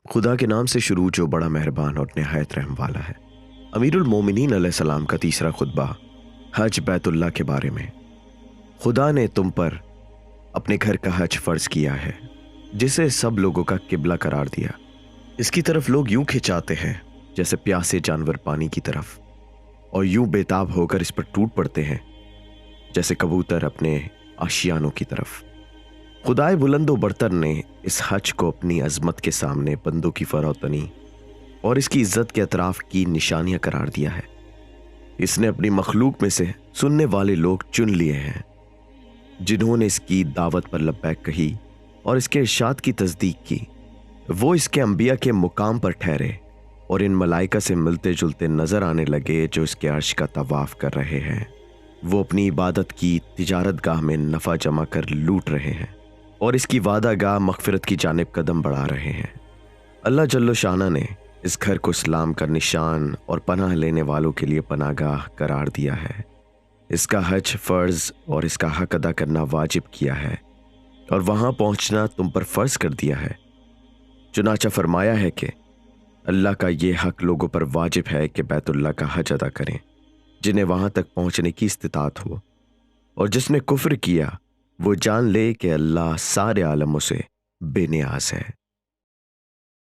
خدا کے نام سے شروع جو بڑا مہربان اور نہایت رحم والا ہے۔ امیر المومنین علیہ السلام کا تیسرا خطبہ حج بیت اللہ کے بارے میں۔ خدا نے تم پر اپنے گھر کا حج فرض کیا ہے جسے سب لوگوں کا قبلہ قرار دیا۔ اس کی طرف لوگ یوں کھنچاتے ہیں جیسے پیاسے جانور پانی کی طرف، اور یوں بےتاب ہو کر اس پر ٹوٹ پڑتے ہیں جیسے کبوتر اپنے آشیانوں کی طرف۔ خدائے بلند و برتر نے اس حج کو اپنی عظمت کے سامنے بندوں کی فروتنی اور اس کی عزت کے اطراف کی نشانیاں قرار دیا ہے۔ اس نے اپنی مخلوق میں سے سننے والے لوگ چن لیے ہیں جنہوں نے اس کی دعوت پر لبیک کہی اور اس کے ارشاد کی تصدیق کی۔ وہ اس کے انبیاء کے مقام پر ٹھہرے اور ان ملائکہ سے ملتے جلتے نظر آنے لگے جو اس کے عرش کا طواف کر رہے ہیں۔ وہ اپنی عبادت کی تجارت گاہ میں نفع جمع کر لوٹ رہے ہیں اور اس کی وعدہ گاہ مغفرت کی جانب قدم بڑھا رہے ہیں۔ اللہ جل شانہ نے اس گھر کو اسلام کا نشان اور پناہ لینے والوں کے لیے پناہ گاہ قرار دیا ہے۔ اس کا حج فرض اور اس کا حق ادا کرنا واجب کیا ہے، اور وہاں پہنچنا تم پر فرض کر دیا ہے۔ چنانچہ فرمایا ہے کہ اللہ کا یہ حق لوگوں پر واجب ہے کہ بیت اللہ کا حج ادا کریں جنہیں وہاں تک پہنچنے کی استطاعت ہو، اور جس نے کفر کیا وہ جان لے کہ اللہ سارے عالموں سے بے نیاز ہے۔